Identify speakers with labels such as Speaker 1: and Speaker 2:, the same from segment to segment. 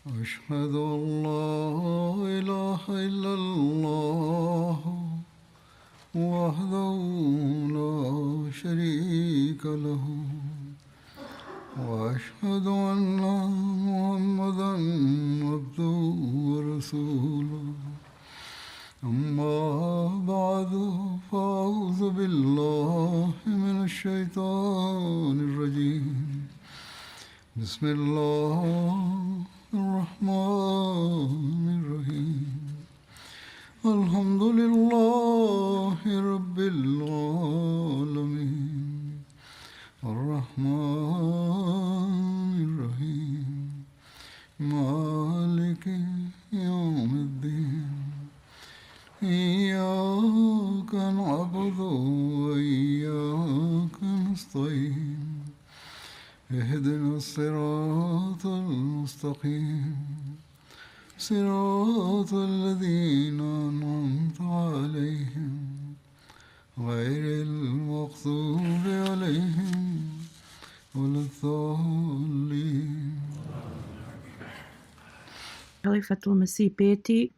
Speaker 1: أشهد أن لا إله إلا الله وحده لا شريك له وأشهد أن محمدا عبده ورسوله أما بعد فأعوذ بالله من الشيطان الرجيم بسم الله الرحمن الرحيم الحمد لله رب العالمين الرحمن الرحيم مالك يوم الدين إياك نعبد وإياك نستعين اهدنا الصراط المستقيم صراط الذين أنعمت عليهم غير المغضوب عليهم ولا الضالين.
Speaker 2: Halifatul Mesih peti,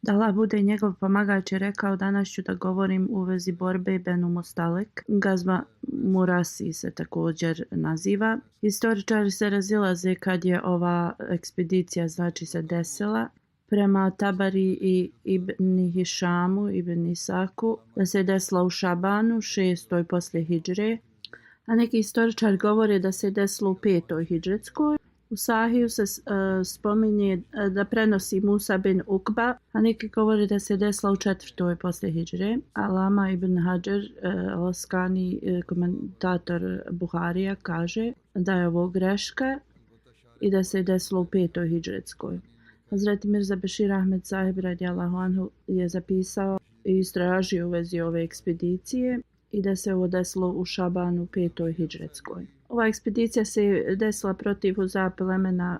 Speaker 2: da Allah bude njegov pomagač, je rekao: danas ću da govorim u vezi borbe Benu Mustalek. Gazva Murasi se također naziva. Historičari se razilaze kad je ova ekspedicija se desila. Prema Tabari i Ibn Hišamu, Ibn Isaku, da se desila u Šabanu 6. poslije hidžre, a neki historičari govore da se desilo u 5. hidžretskoj. U Sahiju se spominje da prenosi Musa bin Ukba, a neki govore da se desila u 4. poslije hidžre. Alama ibn Hadžar al-Askani, komentator Buharija, kaže da je ovo greška i da se desilo u 5. hidžretskoj. Hazreti Mirza Bešir Ahmed Sahib radijallahu anhu je zapisao i istražio u vezi ove ekspedicije i da se ovo desilo u Šabanu 5. hidžretskoj. Ova ekspedicija se desila protiv Huza plemena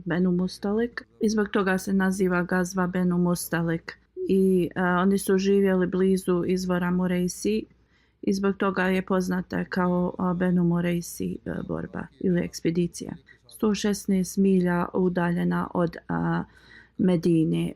Speaker 2: Benu Mustalek i zbog toga se naziva Gazva Benu Mustalek. I oni su živjeli blizu izvora Murejsi i zbog toga je poznata kao Benu Murejsi borba ili ekspedicija. 116 milja udaljena od Medine,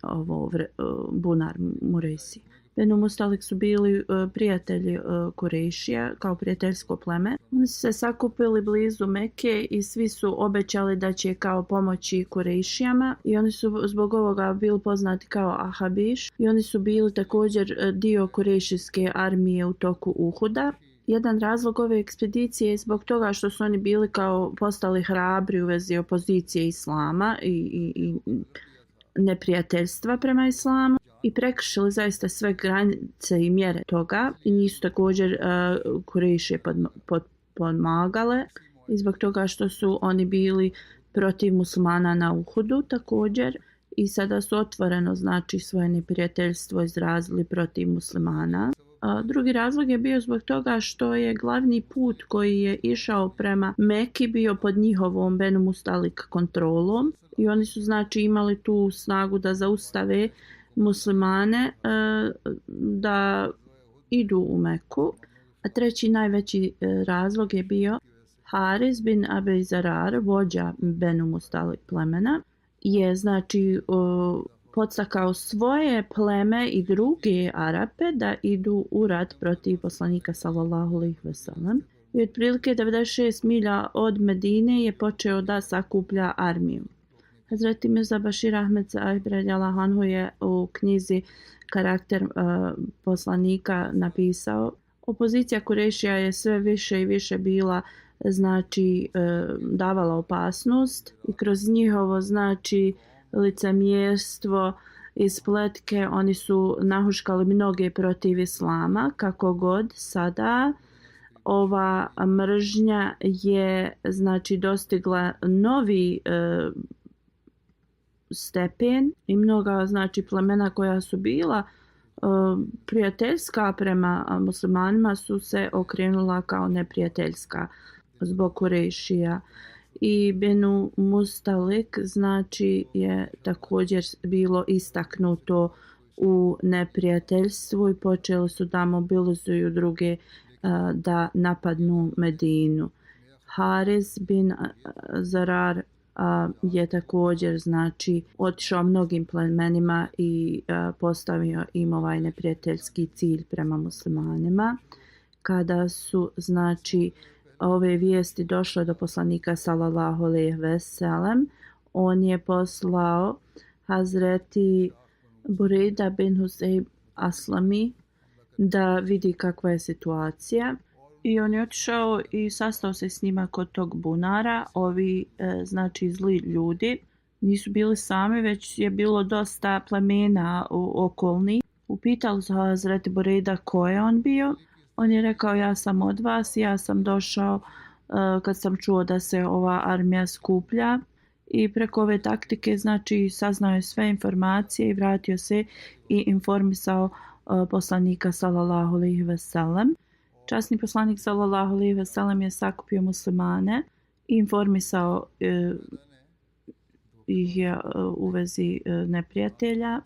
Speaker 2: bunar Murejsi. Benu Mustalek su bili prijatelji Kurejšija kao prijateljsko pleme. Oni su se sakupili blizu Mekke i svi su obećali da će kao pomoći Kurejšijama i oni su zbog ovoga bili poznati kao Ahabiš i oni su bili također dio Kurejšijske armije u toku Uhuda. Jedan razlog ove ekspedicije je zbog toga što su oni bili kao postali hrabri u vezi opozicije islama i neprijateljstva prema islamu i prekršili zaista sve granice i mjere toga i nisu također Kurejšije pomagale i zbog toga što su oni bili protiv muslimana na Uhudu također i sada su otvoreno svoje neprijateljstvo izrazili protiv muslimana. Drugi razlog je bio zbog toga što je glavni put koji je išao prema Meki bio pod njihovom Benu Mustalik kontrolom i oni su imali tu snagu da zaustave muslimane da idu u Meku. A treći najveći razlog je bio Haris bin Abi Zarar, vođa Benu Mustalik plemena, je podstakao svoje pleme i druge Arape da idu u rat protiv poslanika sallallahu alejhi ve sellem. I otprilike 96 milja od Medine je počeo da sakuplja armiju. Hazreti Mirza Bešir Ahmed Sahib radijallahu anhu je u knjizi Karakter poslanika napisao: opozicija Kurejšija je sve više i više bila davala opasnost i kroz njihovo licemjerstvo i spletke oni su nahuškali mnoge protiv islama. Kako god sada ova mržnja je dostigla novi stepen i mnoga plemena koja su bila prijateljska prema muslimanima su se okrenula kao neprijateljska zbog Kurejšija. I Benu Mustalik je također bilo istaknuto u neprijateljstvu i počeli su da mobilizuju druge da napadnu Medinu. Haris bin Zarar je također znači otišao mnogim plemenima i postavio im ovaj neprijateljski cilj prema muslimanima. Kada su znači ove vijesti došle do poslanika sallallahu alejhi ve sellem, on je poslao Hazreti Burejda bin Husejb Aslami da vidi kakva je situacija. I on je otišao i sastao se s njima kod tog bunara. Ovi znači zli ljudi nisu bili sami, već je bilo dosta plemena okolnih. Upitali su Hazreti Burejda ko je on bio. On je rekao ja sam od vas, ja sam došao kad sam čuo da se ova armija skuplja. I preko ove taktike znači saznao je sve informacije i vratio se i informisao poslanika sallallahu alejhi ve sellem. Časni poslanik sallallahu alejhi ve sellem je sakupio muslimane i informisao ih je u vezi neprijatelja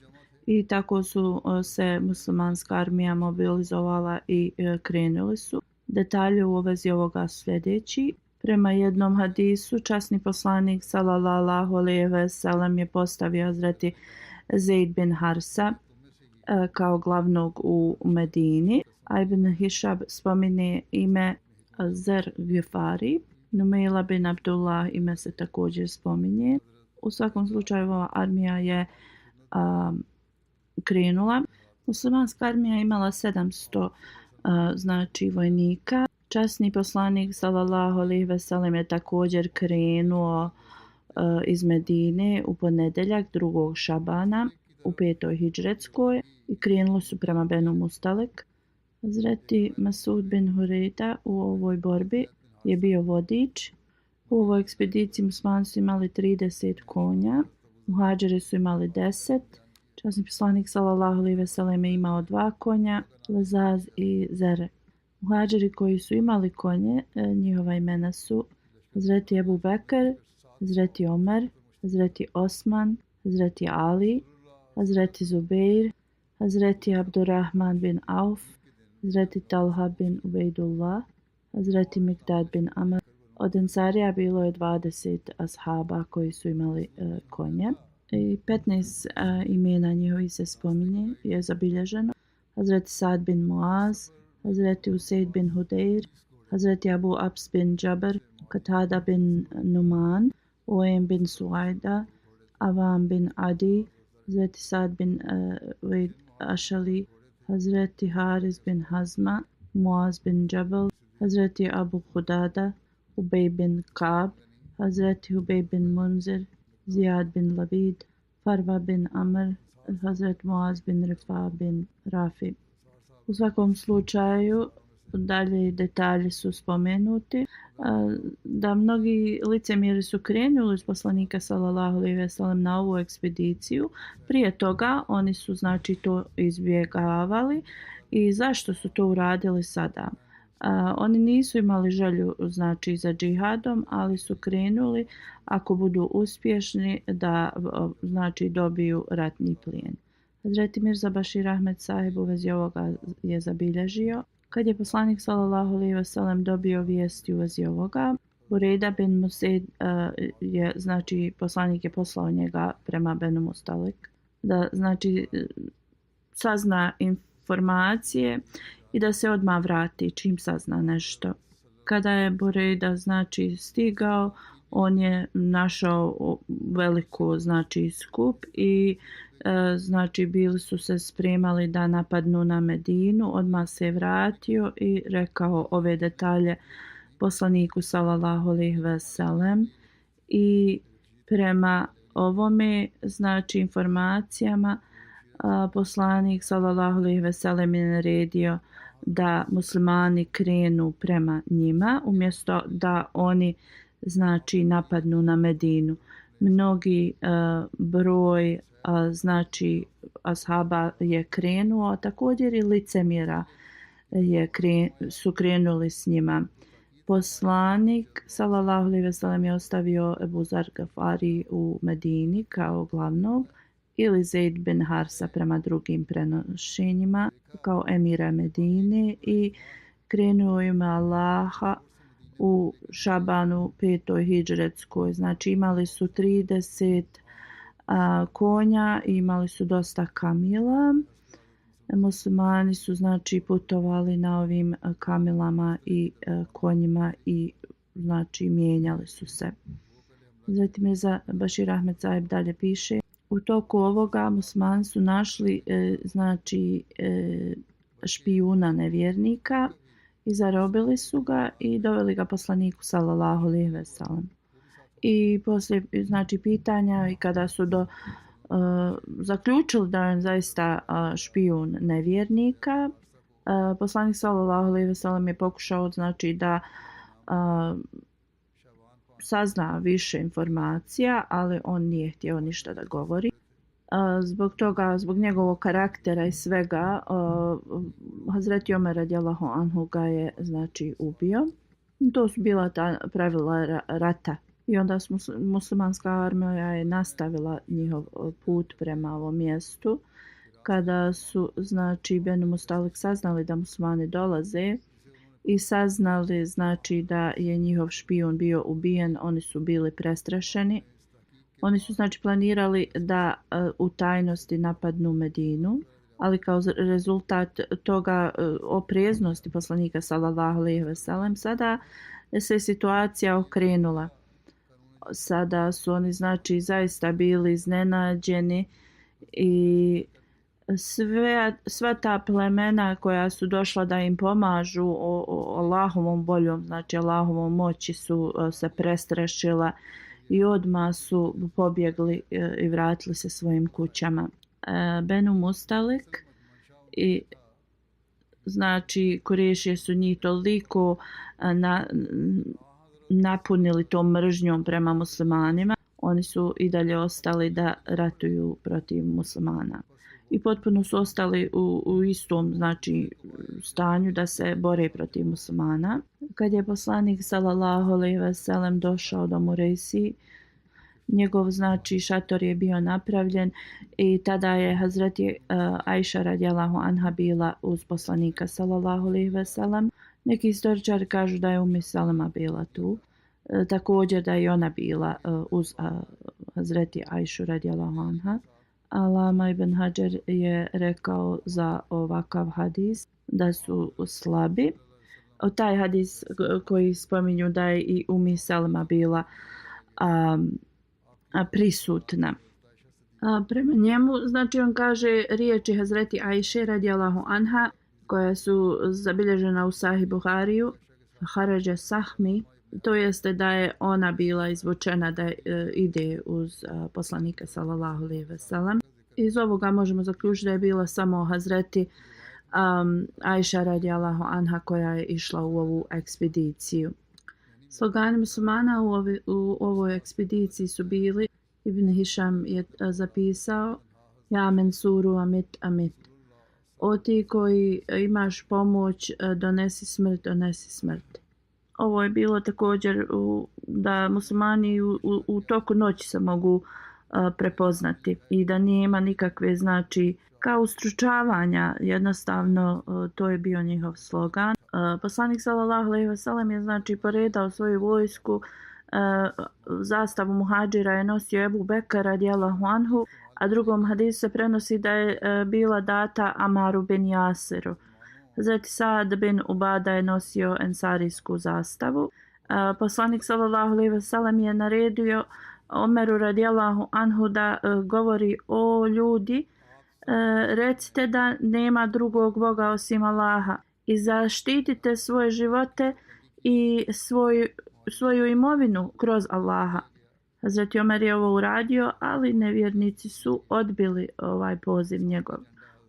Speaker 2: i tako su se muslimanska armija mobilizovala i krenuli su. Detalje u vezi ovoga sljedeći. Prema jednom hadisu časni poslanik sallallahu alejhi ve sellem je postavio Hazreti Zeid bin Harsa kao glavnog u Medini. A Ibn Hišab spominje ime Zer Gifari. Numeila bin Abdullah ime se također spominje. U svakom slučaju ova armija je krenula. Muslimanska armija imala 700 znači vojnika. Časni poslanik sallallahu alejhi ve sellem je također krenuo iz Medine u ponedjeljak 2. Šabana u 5. hidžretskoj i krenuli su prema Benu Mustalek. Hazreti Masud bin Hurejda u ovoj borbi je bio vodič. U ovoj ekspediciji muslimani su imali 30 konja, muhadžiri su imali 10. Časni poslanik sallallahu alejhi ve sellem je imao 2 konja, Lazaz i Zer. Muhadžiri koji su imali konje, njihova imena su Hazreti Ebu Bekr, Hazreti Omer, Hazreti Osman, Hazreti Ali, Hazreti Zubeir, Hazreti Abdurrahman bin Auf, Hazreti Talha bin Ubejdullah, Hazreti Mikdad bin Amr. Od Ensarija bilo je 20 ashaba koji su imali konje. I 15 imena njihovi se spominje, je zabilježeno. Hazreti Sad bin Muaz, Hazreti Usaid bin Hudejr, Hazreti Abu Abs bin Džabr, Katada bin Numan, Oem bin Suajda, Avam bin Adi, Hazreti Sad bin Vejd Ašali, Hazreti Haris bin Hazma, Muaz bin Džabal, Hazreti Abu Hudada, Ubej bin Kab, Hazreti Ubej bin Munzir, Zijad bin Labid, Farva bin Amr, Hazreti Muaz bin Rifa bin Rafi. U svakom slučaju, dalje detalji su spomenuti, da mnogi licemjeri su krenuli uz poslanika sallallahu alejhi ve sellem na ovu ekspediciju. Prije toga oni su znači to izbjegavali i zašto su to uradili sada? Oni nisu imali želju znači za džihadom, ali su krenuli ako budu uspješni da znači dobiju ratni plijen. Hazreti Mirza Bashir Ahmed Sahib u vezi ovoga je zabilježio. Kad je poslanik sallallahu alejhi ve sellem dobio vijesti u vezi ovoga, Burejda bin Musaid je znači poslanik je poslao njega prema Benu Mustalek da znači sazna informacije i da se odmah vrati čim sazna nešto. Kada je Burejda znači stigao, on je našao veliku znači skup i znači bili su se spremali da napadnu na Medinu. Odmah se vratio i rekao ove detalje poslaniku sallallahu alejhi ve sellem i prema ovome znači informacijama poslanik sallallahu alejhi ve sellem je naredio da muslimani krenu prema njima umjesto da oni znači napadnu na Medinu. Mnogi broj znači ashaba je krenuo, također i licemjera su krenuli s njima. Poslanik sallallahu alejhi ve sellem je ostavio Ebu Zar Gafari u Medini kao glavnog ili Zeid bin Harsa prema drugim prenošenjima kao emira Medine i krenuo ime Allaha u Šabanu 5. hidžretskoj. Znači imali su 30 konja, imali su dosta kamila. Muslimani su znači putovali na ovim kamilama i konjima i znači mijenjali su se. Zatim je za Bašir Ahmed Sahib dalje piše: u toku ovoga muslimani su našli znači špijuna nevjernika i zarobili su ga i doveli ga poslaniku sallallahu alejhi ve sellem. I poslije znači pitanja i kada su zaključili da je zaista špijun nevjernika, poslanik sallallahu alejhi ve sellem je pokušao znači da sazna više informacija, ali on nije htio ništa da govori. Zbog toga, zbog njegovog karaktera i svega, Hazreti Omer radijallahu anhu ga je znači ubio. To su bila ta pravila rata. I onda muslimanska armija je nastavila njihov put prema ovom mjestu. Kada su znači Benu Mustalik saznali da muslimani dolaze i saznali znači da je njihov špijun bio ubijen, oni su bili prestrašeni. Oni su znači planirali da u tajnosti napadnu Medinu, ali kao rezultat toga opreznosti poslanika sallallahu alejhi ve sellem sada se situacija okrenula. Sada su oni znači zaista bili iznenađeni i sva ta plemena koja su došla da im pomažu Allahovom voljom, znači Allahovom moći su se prestrašila i odmah su pobjegli i vratili se svojim kućama. Benu Mustalik i znači Kurešije su njih toliko napunili tom mržnjom prema muslimanima, oni su i dalje ostali da ratuju protiv muslimana. I potpuno su ostali u istom znači stanju da se bore protiv muslimana. Kad je poslanik sallallahu alejhi ve sellem došao do Murejsi, njegov znači šator je bio napravljen i tada je Hazreti Ajša radijallahu anha bila uz poslanika sallallahu alejhi ve sellem. Neki istoričari kažu da je Salama bila tu. Također da je ona bila uz Hazreti Ajšu radijallahu anha. Alama ibn Hajar je rekao za ovakav hadis da su slabi. Taj hadis koji spominju da je i Salama bila prisutna. Prema njemu, znači on kaže riječi Hazreti Ajše radijallahu anha koja su zabilježena u Sahih Buhariju, Harađa Sahmi, to jeste da je ona bila izvučena da ide uz poslanika sallallahu alejhi ve sellem. Iz ovoga možemo zaključiti da je bila samo Hazreti Ajša radijallahu anha koja je išla u ovu ekspediciju. Slogani muslimana u ovoj ekspediciji su bili, Ibn Hišam je zapisao: Ja mensuru amit amit. O ti koji imaš pomoć, donesi smrt, donesi smrt. Ovo je bilo također da muslimani u toku noći se mogu prepoznati i da nema nikakve znači kao ustručavanja, jednostavno to je bio njihov slogan. Poslanik sallallahu alejhi ve sellem je znači poredao svoju vojsku, zastavu muhadžira je nosio Ebu Bekr radijallahu anhu, a drugom hadisu se prenosi da je bila data Amaru bin Jasiru. Hazreti Saad bin Ubada je nosio ensarijsku zastavu. Poslanik sallallahu alejhi ve sellem je naredio Omeru radijallahu anhu da govori: o ljudi, recite da nema drugog Boga osim Allaha i zaštitite svoje živote i svoju imovinu kroz Allaha. Hazreti Omer je ovo uradio, ali nevjernici su odbili ovaj poziv njegov.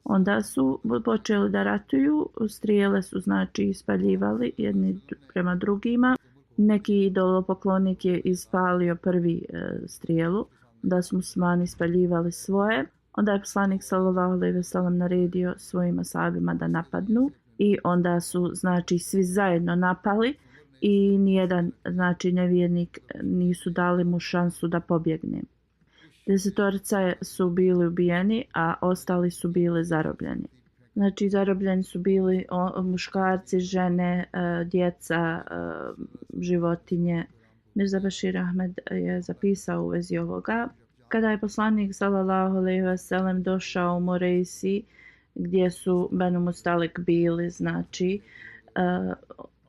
Speaker 2: Onda su počeli da ratuju, strijele su znači ispaljivali jedni prema drugima. Neki idolopoklonik je ispalio prvi strijelu, da su muslimani ispaljivali svoje. Onda je poslanik sallallahu alejhi ve sellem naredio svojim ashabima da napadnu i onda su znači svi zajedno napali i nijedan znači nevjernik nisu dali mu šansu da pobjegne. 10 su bili ubijeni, a ostali su bili zarobljeni. Znači, zarobljeni su bili muškarci, žene, djeca, životinje. Mirza Bashir Ahmed je zapisao u vezi ovoga. Kada je poslanik sallallahu alejhi ve sellem došao u Moreisi, gdje su Benu Mustalik bili, znači,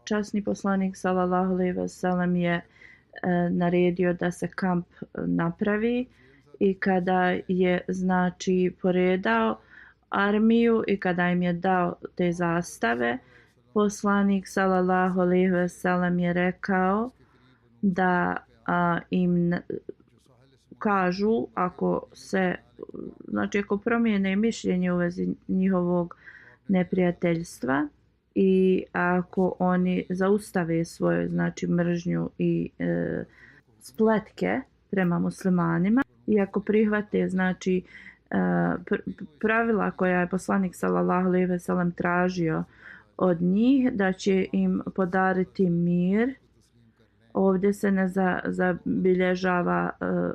Speaker 2: časni poslanik sallallahu alejhi ve sellem je naredio da se kamp napravi i kada je, znači, poredao armiju i kada im je dao te zastave, poslanik sallallahu alejhi ve sellem je rekao da im kažu ako se, znači ako promijene mišljenje u vezi njihovog neprijateljstva i ako oni zaustave svoju, znači, mržnju i spletke prema muslimanima i ako prihvate, znači, pravila koja je poslanik sallallahu alejhi ve sellem tražio od njih, da će im podariti mir. Ovdje se ne zabilježava,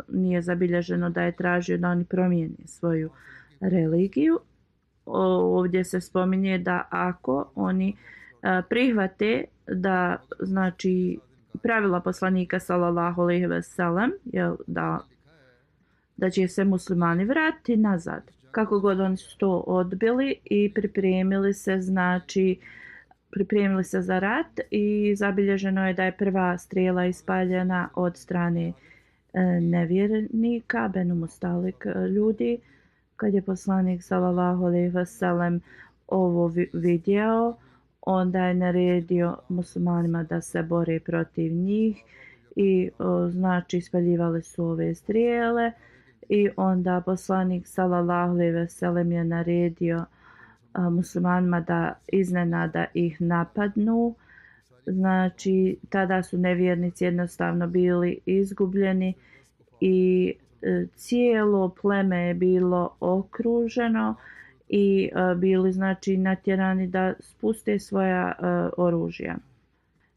Speaker 2: nije zabilježeno da je tražio da oni promijene svoju religiju. Ovdje se spominje da ako oni prihvate da, znači, pravila poslanika sallallahu alejhi ve sellem, da će se muslimani vratiti nazad. Kako god oni su to odbili i pripremili se, znači, pripremili se za rat i zabilježeno je da je prva strijela ispaljena od strane nevjernika, Benu Mustalik ljudi. Kad je poslanik sallallahu alejhi ve sellem ovo vidio, onda je naredio muslimanima da se bore protiv njih i, znači, ispaljivali su ove strijele i onda poslanik sallallahu alejhi ve sellem je naredio muslimanima da iznenada ih napadnu. Znači, tada su nevjernici jednostavno bili izgubljeni i cijelo pleme je bilo okruženo i bili, znači, natjerani da spuste svoja oružja.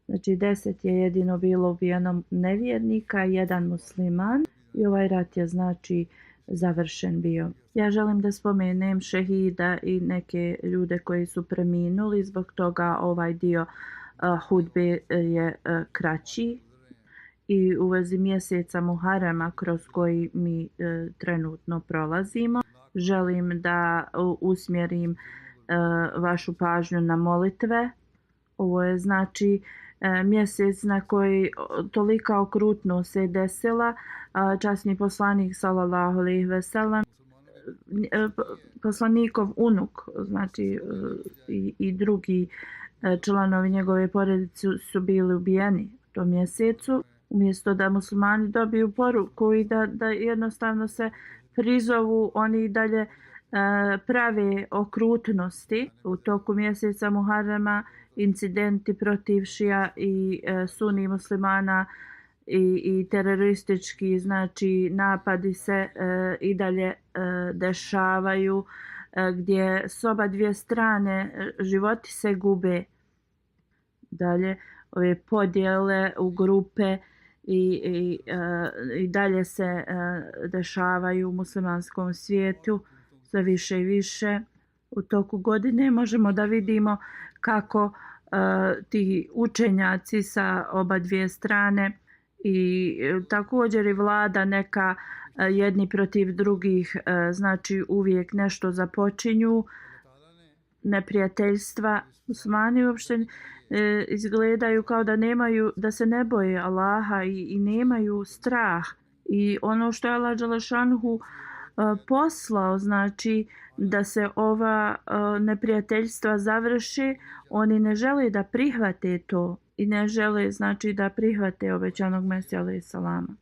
Speaker 2: Znači, 10 je jedino bilo ubijeno nevjernika, 1 musliman i ovaj rat je, znači, završen bio. Ja želim da spomenem šehida i neke ljude koji su preminuli, zbog toga ovaj dio hudbe je kraći. I u vezi mjeseca Muharrema kroz koji mi trenutno prolazimo, želim da usmjerim vašu pažnju na molitve. Ovo je, znači, mjesec na koji tolika okrutnost se desila. Časni poslanik sallallahu alejhi ve sellem, poslanikov unuk, znači, i drugi članovi njegove porodice su bili ubijeni u tom mjesecu. Umjesto da muslimani dobiju poruku i da jednostavno se prizovu, oni i dalje prave okrutnosti. U toku mjeseca Muharrema incidenti protiv šija i suni muslimana i teroristički, znači, napadi se i dalje dešavaju, gdje s oba dvije strane životi se gube. Dalje, ove podjele u grupe i dalje se dešavaju u muslimanskom svijetu sve više i više. U toku godine možemo da vidimo kako ti učenjaci sa oba dvije strane i također i vlada neka jedni protiv drugih, znači, uvijek nešto započinju, neprijateljstva. Muslimani uopšte izgledaju kao da nemaju, da se ne boje Allaha i nemaju strah. I ono što je Allah dželešanhu poslao, znači, da se ova neprijateljstva završi, oni ne žele da prihvate to i ne žele, znači, da prihvate obećanog Mesija alejhi salama.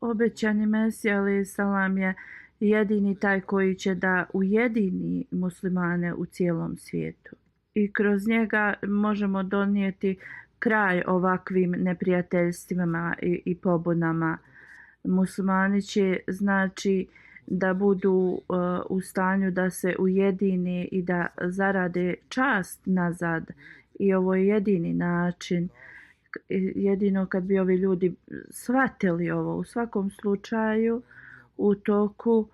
Speaker 2: Obećani Mesija alejhi salam je jedini taj koji će da ujedini muslimane u cijelom svijetu. I kroz njega možemo donijeti kraj ovakvim neprijateljstvima i pobunama. Muslimani će, znači, da budu u stanju da se ujedine i da zarade čast nazad. I ovo je jedini način. Jedino kad bi ovi ljudi shvatili ovo. U svakom slučaju, u toku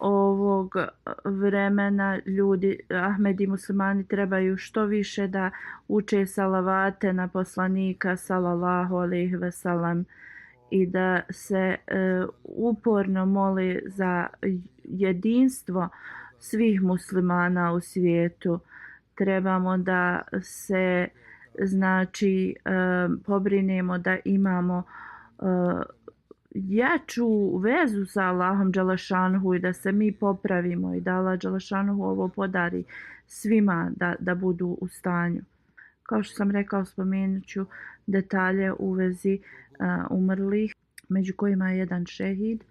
Speaker 2: ovog vremena ljudi, Ahmedi muslimani trebaju što više da uče salavate na poslanika sallallahu alejhi ve sellem i da se uporno mole za jedinstvo svih muslimana u svijetu. Trebamo da se znači pobrinemo da imamo jaču vezu sa Allahom dželešanuhu i da se mi popravimo i da Allah dželešanuhu ovo podari svima da budu u stanju. Kao što sam rekao, spomenut ću detalje u vezi umrlih, među kojima je jedan šehid.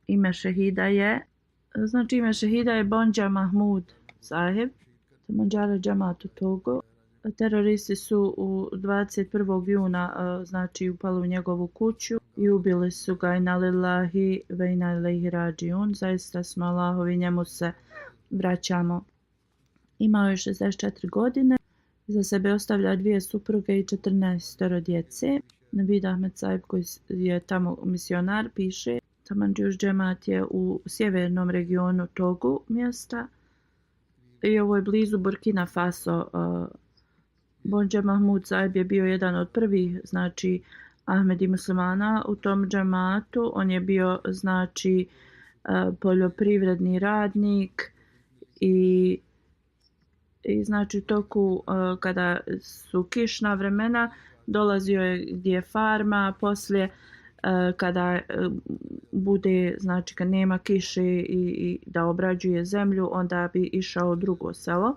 Speaker 2: Ime šehida je Bonđa Mahmud Saheb, Manđara Džamatu Togo. Teroristi su 21. juna znači upali u njegovu kuću i ubili su ga. Inna lillahi ve inna ilaihi rađiun. Zaista smo Allahovi, njemu se vraćamo. Imao je 64 godine. Za sebe ostavlja 2 supruge i 14 djece. Navid Ahmed Saheb, koji je tamo misionar, piše: Tamanđuš džemat je u sjevernom regionu Togu mjesta i ovo je blizu Burkina Faso. Bonđa Mahmud Saheb je bio jedan od prvih znači Ahmedi muslimana u tom džematu. On je bio znači poljoprivredni radnik i znači u toku kada su kišna vremena dolazio je gdje je farma, poslije kada bude, znači kad nema kiše i da obrađuje zemlju, onda bi išao u drugo selo.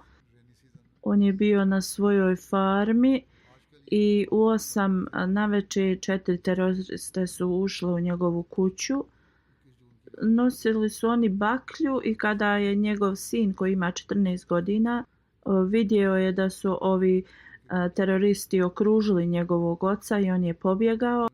Speaker 2: On je bio na svojoj farmi i u 8 navečer 4 teroriste su ušle u njegovu kuću. Nosili su oni baklju i kada je njegov sin koji ima 14 godina vidio je da su ovi teroristi okružili njegovog oca i on je pobjegao.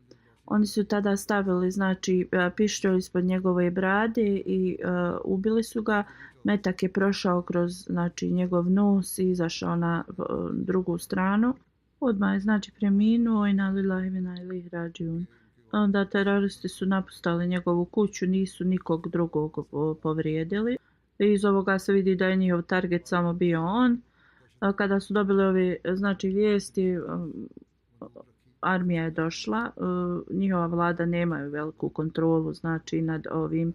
Speaker 2: Oni su tada stavili znači pištolj ispod njegove brade i ubili su ga. Metak je prošao kroz znači njegov nos i izašao na drugu stranu. Odmah je znači preminuo i inna lillahi ve inna ilaihi rađiun. Onda teroristi su napustali njegovu kuću, nisu nikog drugog povrijedili. I iz ovoga se vidi da je njihov target samo bio on. Kada su dobili ove znači vijesti, armija je došla. Njihova vlada nemaju veliku kontrolu znači nad ovim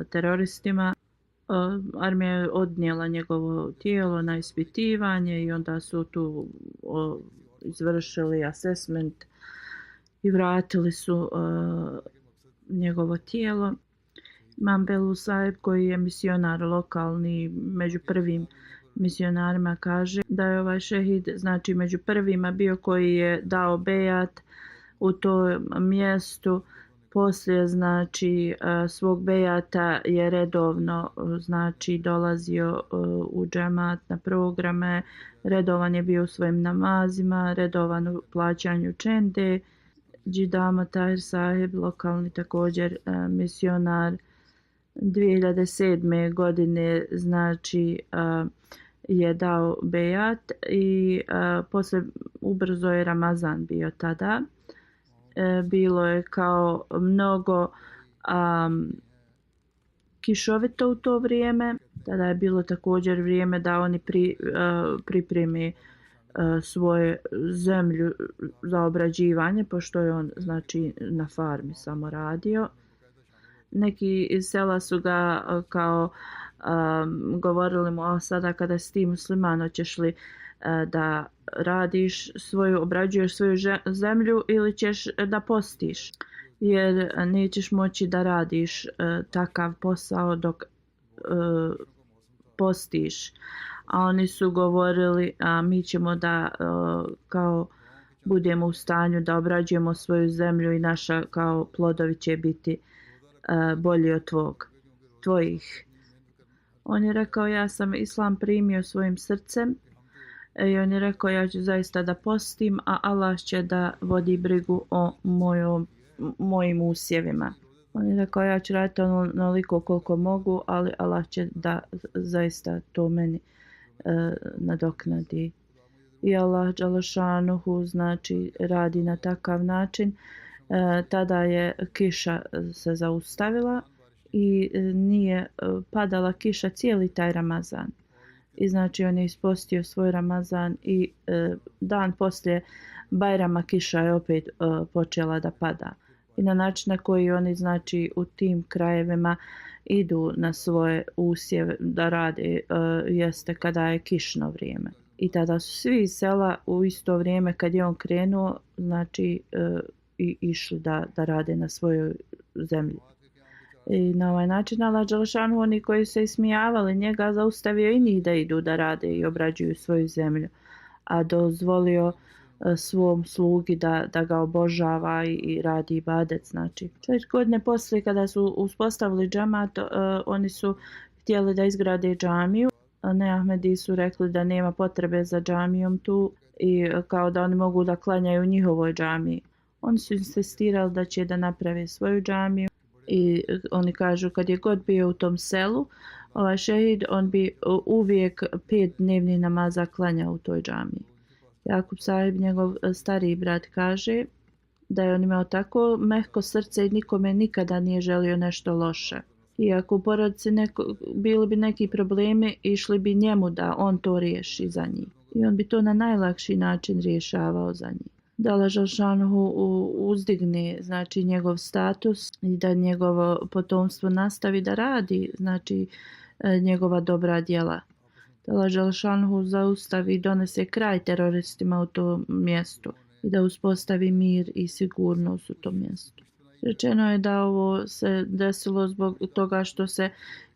Speaker 2: teroristima. Armija je odnijela njegovo tijelo na ispitivanje i onda su tu izvršili assessment i vratili su njegovo tijelo. Imam Belu Saheb, koji je misionar lokalni, među prvim misionarima, kaže da je ovaj šehid znači među prvima bio koji je dao bejat u tom mjestu. Poslije znači svog bejata je redovno znači dolazio u džemat na programe, redovan je bio u svojim namazima, redovan u plaćanju čende. Džidama Tahir Saheb, lokalni također misionar, 2007. godine znači je dao bejat i poslije ubrzo je Ramazan bio tada. Bilo je kao mnogo kišovito u to vrijeme. Tada je bilo također vrijeme da oni pripremi svoju zemlju za obrađivanje, pošto je on znači na farmi samo radio. Neki iz sela su ga kao govorili mu: sada kada si ti musliman, hoćeš li da radiš obrađuješ svoju zemlju ili ćeš da postiš, jer nećeš moći da radiš takav posao dok postiš. A oni su govorili: mi ćemo da kao budemo u stanju da obrađujemo svoju zemlju i naša kao plodovi će biti bolji od tvojih. On je rekao: ja sam islam primio svojim srcem. I on je rekao: ja ću zaista da postim, a Allah će da vodi brigu o mojim usjevima. On je rekao: ja ću raditi onoliko koliko mogu, ali Allah će da zaista to meni nadoknadi. I Allah dželešanuhu znači radi na takav način. Tada je kiša se zaustavila i nije padala kiša cijeli taj Ramazan. I znači on je ispostio svoj Ramazan i dan poslije Bajrama kiša je opet počela da pada. I na način na koji oni znači u tim krajevima idu na svoje usjeve da rade jeste kada je kišno vrijeme. I tada su svi iz sela u isto vrijeme kad je on krenuo znači i išli da rade na svojoj zemlji. I na ovaj način Allah dželešanu oni koji se ismijavali njega zaustavio i njih da idu da rade i obrađuju svoju zemlju, a dozvolio svom slugi da ga obožava i radi ibadet. Znači 4 godine poslije kada su uspostavili džemat, oni su htjeli da izgrade džamiju. Neahmedi su rekli da nema potrebe za džamijom tu i kao da oni mogu da klanjaju u njihovoj džamiji. Oni su insistirali da će da naprave svoju džamiju i oni kažu kad je god bio u tom selu ovaj šehid, on bi uvijek 5 dnevnih namaza klanjao u toj džamiji. Jakub Sahib, njegov stariji brat, kaže da je on imao tako mehko srce i nikome nikada nije želio nešto loše. Iako u porodici bili bi neki problemi, išli bi njemu da on to riješi za njih. I on bi to na najlakši način rješavao za njih. Da Allah dželešanu uzdigne znači njegov status i da njegovo potomstvo nastavi da radi znači njegova dobra djela. Da Allah dželešanu zaustavi i donese kraj teroristima u tom mjestu i da uspostavi mir i sigurnost u tom mjestu. Rečeno je da ovo se desilo zbog toga što se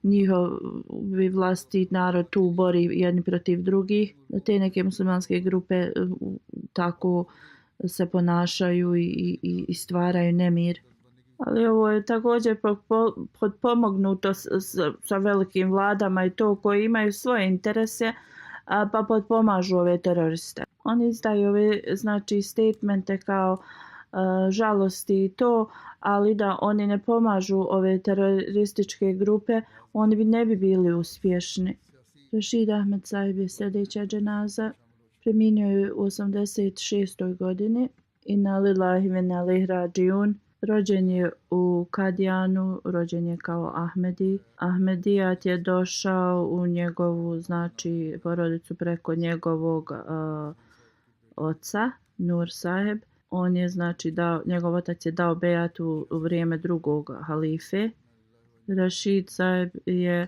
Speaker 2: njihovi vlasti narod tu bori jedni protiv drugih. Te neke muslimanske grupe tako se ponašaju i stvaraju nemir. Ali ovo je također potpomognuto sa velikim vladama i to koji imaju svoje interese pa potpomažu ove teroriste. Oni izdaju ove znači statemente kao žalosti i to, ali da oni ne pomažu ove terorističke grupe, oni ne bi bili uspješni. Rashid Ahmed Sahib je sljedeća dženaza. Preminio je u 86. godini. Inna lillahi wa inna ilaihi rađiun. Rođen je u Kadijanu, rođen je kao Ahmedi. Ahmedijat je došao u njegovu znači porodicu preko njegovog oca, Nur Saheb. On je znači njegov otac je dao bejat u vrijeme drugog halife. Rashid Saheb je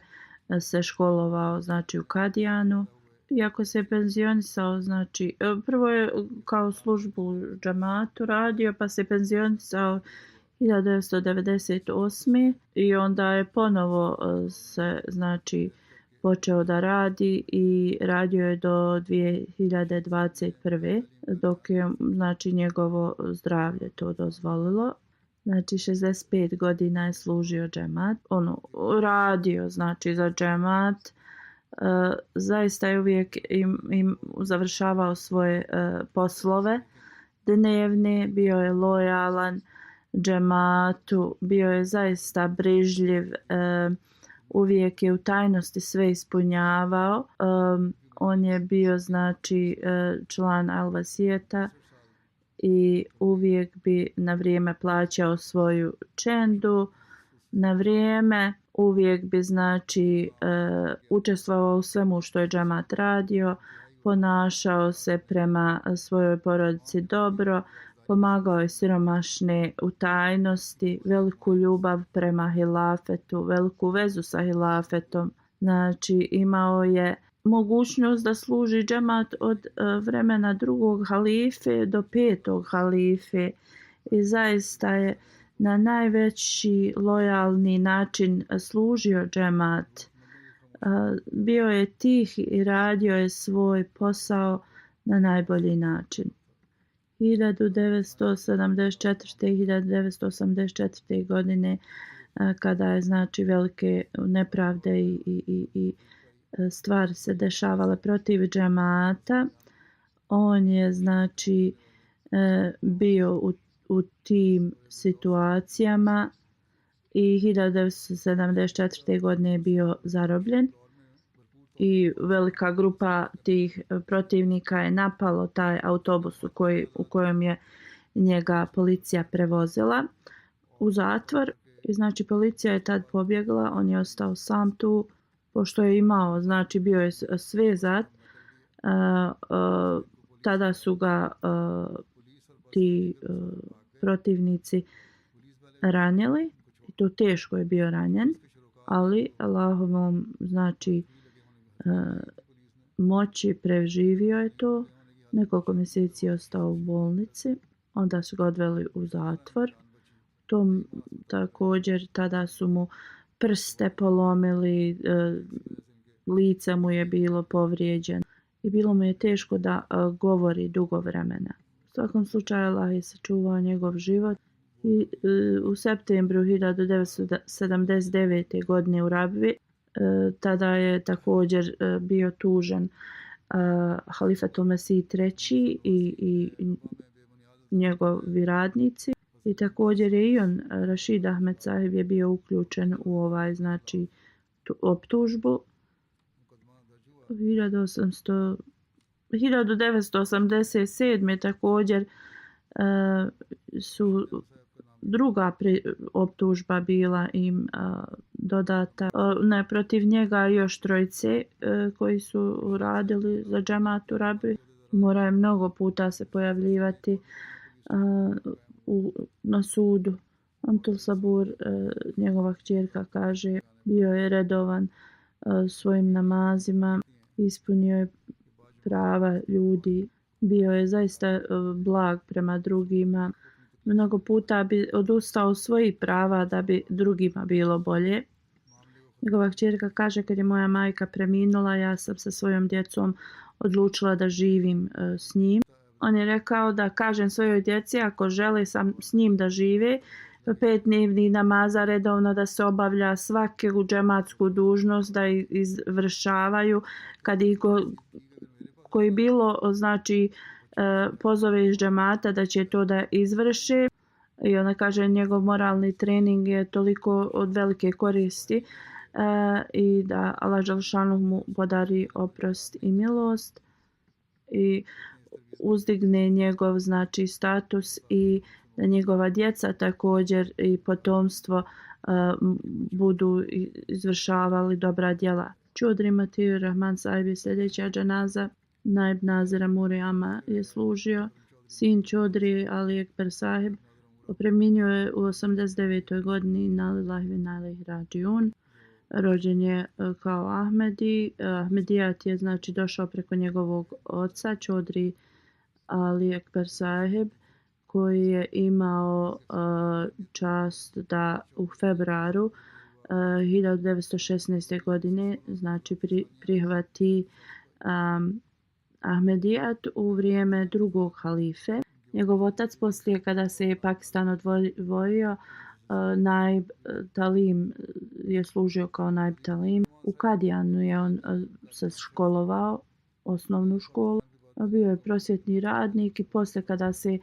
Speaker 2: se školovao znači u Kadijanu. Iako se je penzionisao, znači prvo je kao službu u džamatu radio, pa se penzionisao 1998. i onda je ponovo se znači počeo da radi i radio je do 2021. dok je znači njegovo zdravlje to dozvolilo. Znači 65 godina je služio džemat, radio znači za džemat. Zaista je uvijek im završavao svoje poslove dnevne, bio je lojalan džematu, bio je zaista brižljiv, uvijek je u tajnosti sve ispunjavao. On je bio znači član Al-Vasijeta i uvijek bi na vrijeme plaćao svoju čendu, na vrijeme uvijek bi znači učestvovao u svemu što je džemat radio, ponašao se prema svojoj porodici dobro, pomagao je siromašne u tajnosti, veliku ljubav prema hilafetu, veliku vezu sa hilafetom. Znači imao je mogućnost da služi džemat od vremena drugog halife do 5. halife i zaista je na najveći lojalni način služio džemat. Bio je tih i radio je svoj posao na najbolji način. 1974. i 1984. godine kada je znači velike nepravde i stvari se dešavale protiv džemata, on je znači bio u tim situacijama i 1974. godine je bio zarobljen i velika grupa tih protivnika je napalo taj autobus u kojem je njega policija prevozila u zatvor I znači policija je tad pobjegla, on je ostao sam tu, pošto je imao, znači bio je svezat. Tada su ga ti protivnici ranili i to teško je bio ranjen, ali Allahovom znači moći preživio je to. Nekoliko mjeseci je ostao u bolnici, onda su ga odveli u zatvor. Tom također tada su mu prste polomili, lice mu je bilo povrijeđeno i bilo mu je teško da govori dugo vremena. U svakom slučaju Allah je sačuvao njegov život i u septembru 1979. godine u Rabvi tada je također bio tužen Halifatul Mesih III i njegovi radnici. I također je i on, Rashid Ahmed Sahib, je bio uključen u ovaj, znači, optužbu. 1987. također su druga optužba bila im dodata. Ne, protiv njega još trojice koji su radili za džemat u Rabbi. Morao je mnogo puta se pojavljivati na sudu. Antul Sabur, njegova kćerka, kaže, bio je redovan svojim namazima, ispunio je prava ljudi, bio je zaista blag prema drugima. Mnogo puta bi odustao svojih prava da bi drugima bilo bolje. Njegova kćerka kaže, kad je moja majka preminula, ja sam sa svojom djecom odlučila da živim s njim. On je rekao da kažem svojoj djeci ako žele s njim da žive, 5 dnevnih namaza redovno da se obavlja, svaku džematsku dužnost da izvršavaju, kad ih koji bilo znači pozove iz džemata da će to da izvrše. I ona kaže njegov moralni trening je toliko od velike koristi i da Allah dželešanu mu podari oprost i milost i uzdigne njegov znači status i da njegova djeca također i potomstvo budu izvršavali dobra djela. Čudri Matiju Rahman Sahib je sljedeća džanaza. Naib Nazira Murijama je služio. Sin Čudri Ali Ekber Sahib preminio je u 89. godini. Inna lillahi wa inna ilaihi rađiun. Rođen je kao Ahmedi. Ahmedijat je znači došao preko njegovog oca Čudri Ali Ekber Sahib, koji je imao čast da u februaru 1916. godine znači prihvati Ahmedijat u vrijeme drugog halife. Njegov otac poslije kada se je Pakistan odvojio, Naib Talim je služio kao Naib Talim. U Kadijanu je on se školovao, osnovnu školu. Bio je prosvjetni radnik i poslije kada se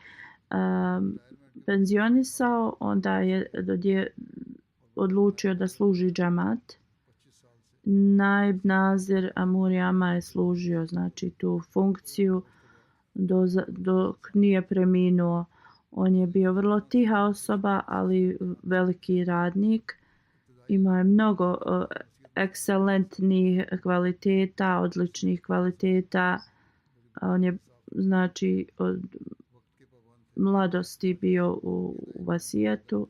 Speaker 2: penzionisao, onda je odlučio da služi džemat. Naib Nazir Murijama je služio znači tu funkciju dok nije preminuo. On je bio vrlo tiha osoba, ali veliki radnik. Imao je mnogo ekscelentnih kvaliteta, odličnih kvaliteta. On je znači od mladosti bio u vasijetu.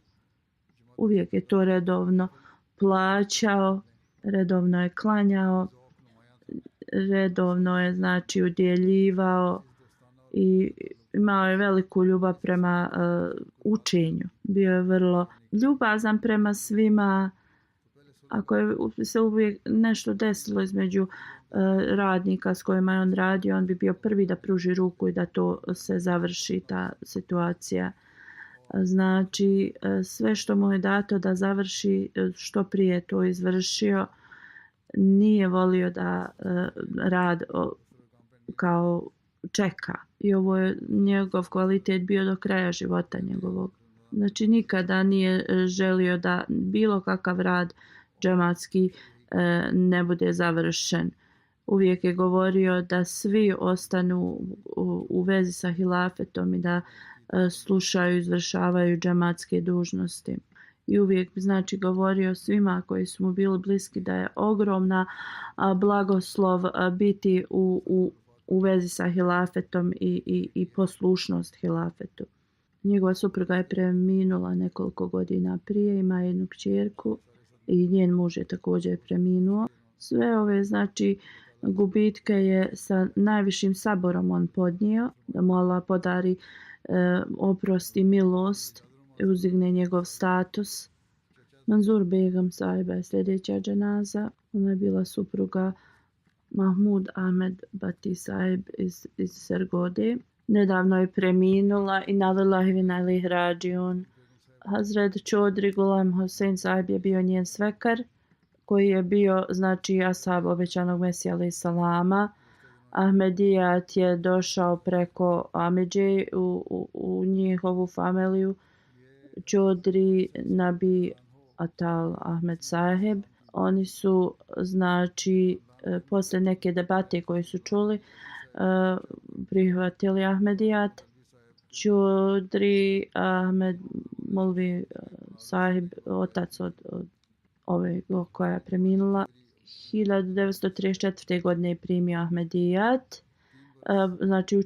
Speaker 2: Uvijek je to redovno plaćao, redovno je klanjao, redovno je znači udjeljivao i imao je veliku ljubav prema učenju. Bio je vrlo ljubazan prema svima. Ako je se uvijek nešto desilo između radnika s kojima je on radio, on bi bio prvi da pruži ruku i da to se završi, ta situacija. Znači, sve što mu je dato da završi, što prije to izvršio. Nije volio da rad kao čeka. I ovo je njegov kvalitet bio do kraja života njegovog. Znači, nikada nije želio da bilo kakav rad džematski ne bude završen. Uvijek je govorio da svi ostanu u vezi sa hilafetom i da slušaju i izvršavaju džematske dužnosti. i uvijek bi znači govorio svima koji su mu bili bliski da je ogromna blagoslov biti u vezi sa hilafetom i poslušnost hilafetu. Njegova supruga je preminula nekoliko godina prije, ima jednu kćerku i njen muž je također preminuo. Sve ove znači gubitke je sa najvišim saborom on podnio, da mu Allah podari oprost i milost i uzdigne njegov status. Manzur Begam sahiba je sljedeća dženaza. Ona je bila supruga Mahmud Ahmed Bati sahib iz Sergode. Nedavno je preminula i nalillahi wa inna ilaihi rađiun. Hazret Chaudhry Ghulam Hussain sahib je bio njen svekar koji je bio znači ashab obećanog Mesija alejhi salama. Ahmedijat je došao preko Amidže u njihovu familiju. Chaudhry Nabi Atal Ahmed sahib. Oni su znači posle neke debate koje su čuli prihvatili Ahmedijat. Chaudhry Ahmed Molvi sahib, otac od ove koja je preminula, 1934. godine je primio Ahmedijat. Znači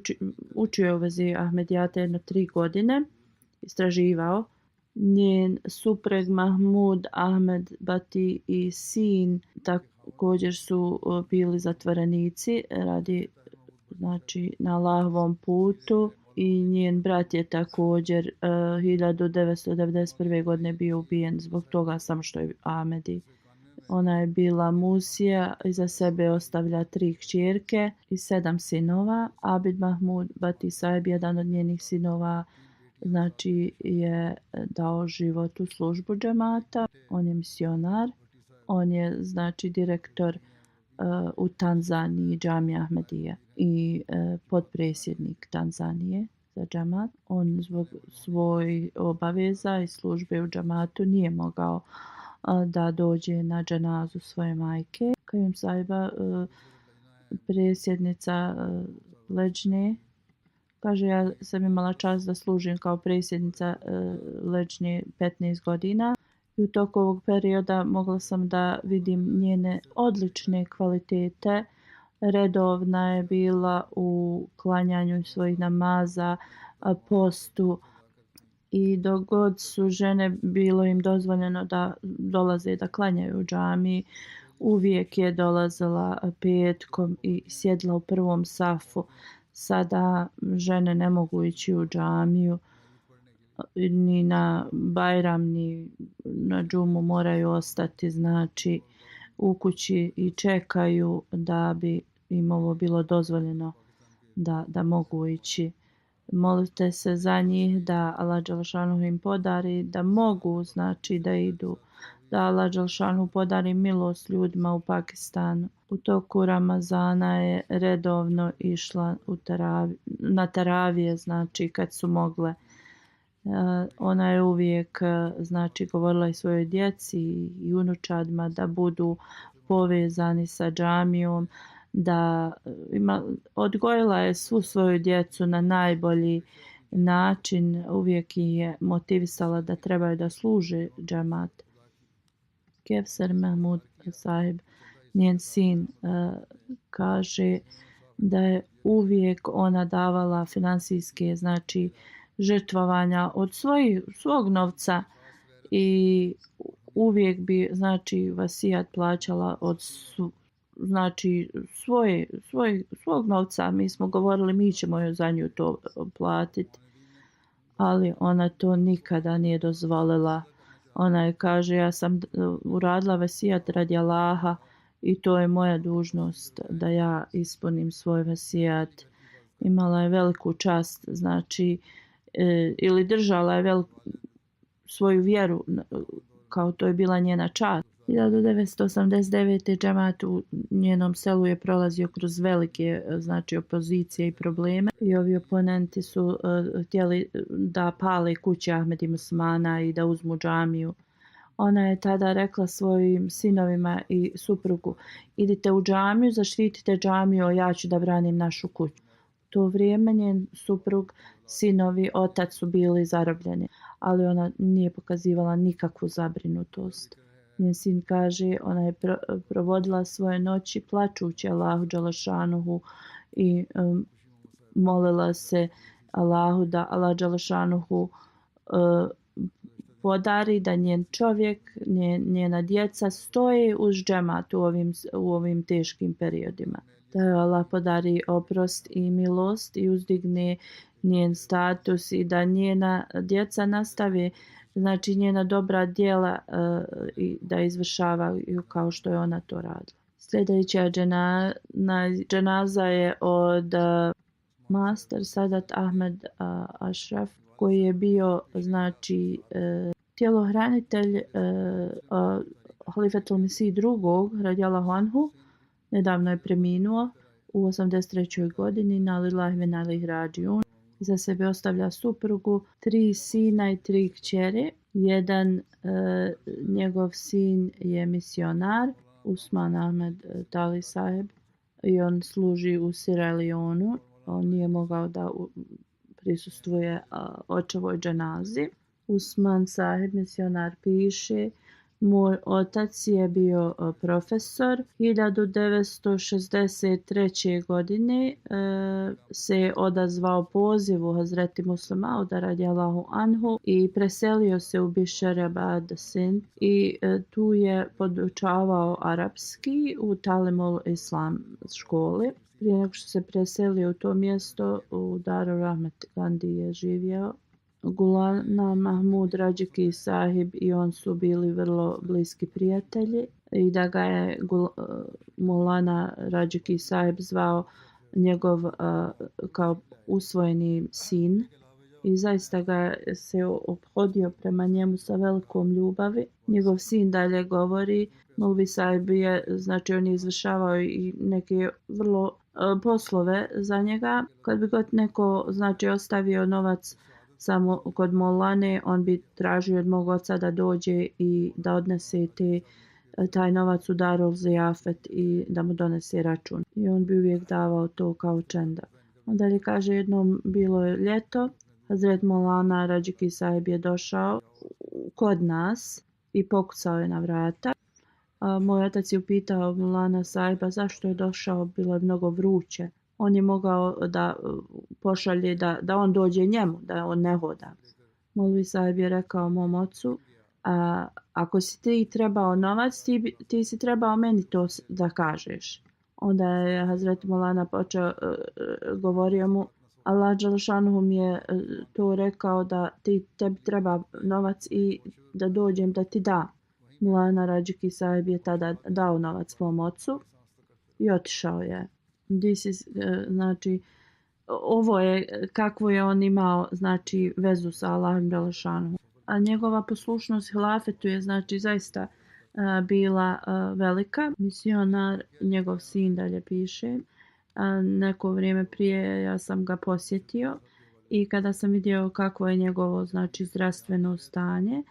Speaker 2: učio je u vezi Ahmedijata jedno 3 godine, istraživao. Njen supreg Mahmud Ahmed Bati i sin također su bili zatvorenici radi znači na Allahovom putu i njen brat je također 1991. godine bio ubijen zbog toga samo što je Ahmedi. Ona je bila Musija, iza sebe ostavlja 3 kćerke i 7 sinova. Abid Mahmud Bati sahib, jedan od njenih sinova, znači je dao život u službu džemata. On je misionar. On je znači direktor u Tanzaniji džamije Ahmedije i potpredsjednik Tanzanije za džamat. On zbog svojih obaveza i službe u džamatu nije mogao da dođe na dženazu svoje majke. Kajum sahiba, predsjednica Leđne, kaže, ja sam imala čast da služim kao predsjednica Leđne 15 godina. I u toku ovog perioda mogla sam da vidim njene odlične kvalitete. Redovna je bila u klanjanju svojih namaza, postu i dok god su žene bilo im dozvoljeno da dolaze da klanjaju u džamiji, uvijek je dolazila petkom i sjedla u prvom safu. Sada žene ne mogu ići u džamiju ni na Bajram ni na džumu, moraju ostati znači u kući i čekaju da bi im ovo bilo dozvoljeno da mogu ići. Molite se za njih da Allah dželešanu im podari da mogu znači da idu, da Allah dželešanu podari milost ljudima u Pakistanu. U toku Ramazana je redovno išla na taravije, znači kad su mogle. Ona je uvijek znači govorila i svojoj djeci i unučadima da budu povezani sa džamijom, da odgojila je svu svoju djecu na najbolji način, uvijek ih je motivisala da trebaju da služe džamat. Kevser Mahmud sahib, njen sin, kaže da je uvijek ona davala finansijske znači žrtvovanja od svog novca i uvijek bi znači vasijat plaćala od znači svog novca. Mi smo govorili mi ćemo joj za nju to platiti, ali ona to nikada nije dozvolila. Ona je kaže, ja sam uradila vasijat radi Allaha i to je moja dužnost da ja ispunim svoj vasijat. Imala je veliku čast, znači ili držala je svoju vjeru kao to je bila njena čast. 1989. džemat u njenom selu je prolazio kroz velike znači opozicije i probleme i ovi oponenti su htjeli da pale kuće Ahmedi muslimana i da uzmu džamiju. Ona je tada rekla svojim sinovima i suprugu, idite u džamiju, zaštitite džamiju, ja ću da branim našu kuću. U to vrijeme njen suprug sinovi, otac su bili zarobljeni, ali ona nije pokazivala nikakvu zabrinutost. Njen sin kaže, ona je provodila svoje noći plačući Allahu dželešanuhu i molila se Allahu da Allah dželešanuhu podari da njen čovjek, njena djeca stoje uz džemat u ovim teškim periodima. Da joj Allah podari oprost i milost i uzdigne njen status i da njena djeca nastave, znači njena dobra djela i da izvršavaju kao što je ona to radila. Sljedeća dženaza je od Master Sadat Ahmed Ashraf, koji je bio znači tjelohranitelj Halifetul Mesih II. Radijallahu anhu. Nedavno je preminuo u 83. godini na lillahi ve inna ilaihi rađiun. Iza sebe ostavlja suprugu, 3 sina i 3 kćeri. Jedan njegov sin je misionar, Usman Ahmed Tali Saheb, i on služi u Sierra Leonu. On nije mogao da prisustvuje očevoj dženazi. Usman Saheb, misionar, piše: moj otac je bio profesor. 1963. godine se odazvao pozivu Hazreti Muslima Mauda radijallahu anhu i preselio se u Bisharabad Sind i tu je podučavao arapski u Talimul Islam školi. Prije nego što se preselio u to mjesto, u Darul Rahmet Gandhi je živio. Gulana Mahmud Rađiki Sahib i on su bili vrlo bliski prijatelji i da ga je Mulana Rađiki Sahib zvao njegov kao usvojeni sin i zaista ga se ophodio prema njemu sa velikom ljubavi. Njegov sin dalje govori, Molvi Sahib je, znači on je izvršavao i neke vrlo poslove za njega. Kad bi god neko znači ostavio novac samo kod Molane, on bi tražio od mog oca da dođe i da odnese taj novac u Darul Zijafet i da mu donese račun. I on bi uvijek davao to kao čenda. Onda je kaže, jednom bilo je ljeto, Hazret Molana Rađiki Sahib je došao kod nas i pokucao je na vrata. Moj otac je upitao Molana Sahiba zašto je došao, bilo je mnogo vruće. On je mogao da pošalje da on dođe njemu, da on ne hoda. Molvi Sahib je rekao mom ocu, ako si ti trebao novac, ti si trebao meni to da kažeš. Onda je Hazret Molana počeo, govorio mu, Allah dželešanuhu mi je to rekao da tebi treba novac i da dođem da ti da. Molana Rađiki Sahib je tada dao novac mom ocu i otišao je. Znači, ovo je kakvo je on imao znači vezu sa Allahom dželešanuhu. A njegova poslušnost hilafetu je znači zaista bila velika. Misionar, njegov sin dalje piše, neko vrijeme prije ja sam ga posjetio i kada sam vidio kakvo je njegovo znači zdravstveno stanje,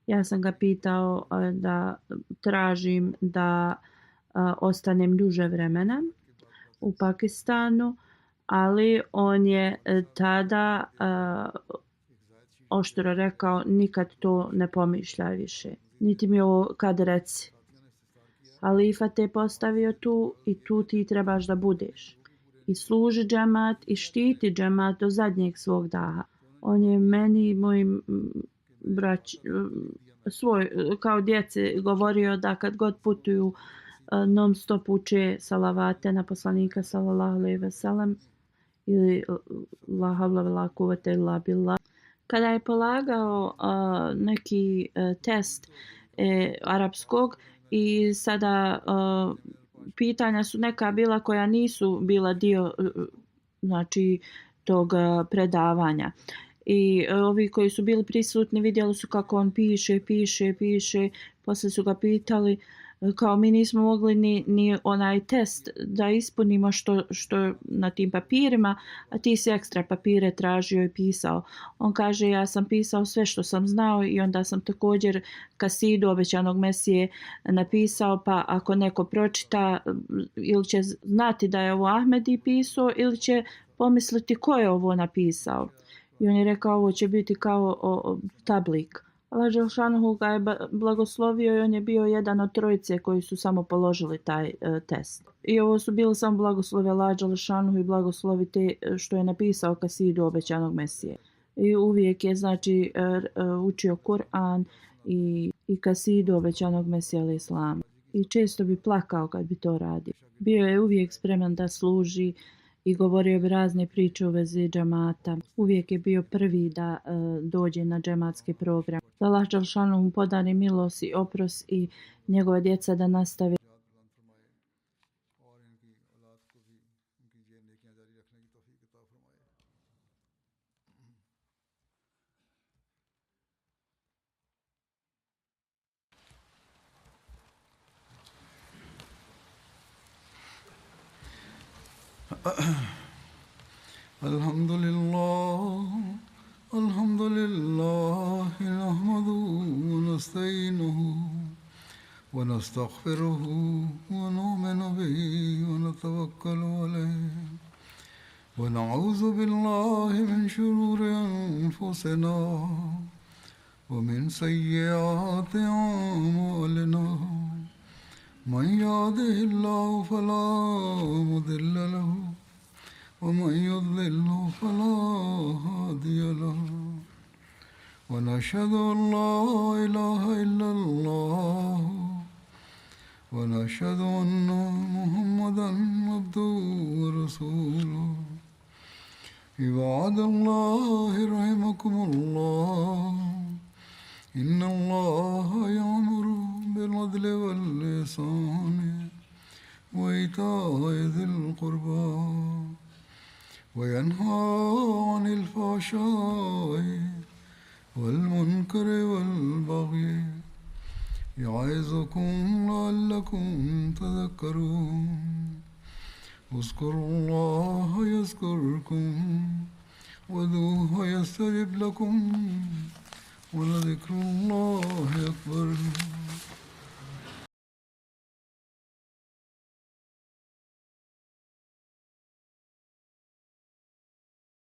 Speaker 2: ja sam ga pitao da tražim da ostanem duže vremena u Pakistanu, ali on je tada oštro rekao, nikad to ne pomišljaj više. Niti mi ovo kad reci. Halifa te postavio tu i tu ti trebaš da budeš. I služi džemat i štiti džemat do zadnjeg svog daha. On je meni i mojim kao djeci govorio da kad god putuju non stop uče salavate na poslanika sallallahu alejhi ve sellem ili la havla ve la kuvvete illa billah. Kada je polagao neki test arapskog i sada pitanja su neka bila koja nisu bila dio znači tog predavanja. I ovi koji su bili prisutni vidjeli su kako on piše. Poslije su ga pitali kao mi nismo mogli ni onaj test da ispunimo što na tim papirima, a ti si ekstra papire tražio i pisao. On kaže ja sam pisao sve što sam znao i onda sam također kasidu obećanog Mesije napisao, pa ako neko pročita ili će znati da je ovo Ahmedi pisao ili će pomisliti ko je ovo napisao. I on je rekao ovo će biti kao tablik. Allah Đelšanuhu ga je blagoslovio i on je bio jedan od trojice koji su samo položili taj test. I ovo su bili samo blagoslovi Allah Đelšanuhu i blagoslovi te što je napisao kasidu obećanog Mesije. I uvijek je znači učio Kur'an i kasidu obećanog Mesija alaih salam. I često bi plakao kad bi to radio. Bio je uvijek spreman da služi i govorio bi razne priče u vezi džemata. Uvijek je bio prvi da dođe na džematski program. Da Allah Đelšanuhu mu podari milost i oprost i njegova djeca da nastave.
Speaker 1: الحمد لله نحمده ونستعينه ونستغفره ونؤمن به ونتوكل عليه ونعوذ بالله من شرور أنفسنا ومن سيئات أعمالنا من يهده الله فلا مضل له ومن يضلل فلا هادي له ونشهد أن لا إله إلا الله ونشهد أن محمدا عبده ورسوله عباد الله رحمكم الله إن الله يأمر بالعدل والإحسان وإيتاء ذي القربى وينهى عن الفحشاء والمنكر والبغي يعظكم لعلكم تذكرون اذكروا الله يذكركم وادعوه يستجب لكم ولذكر الله أكبر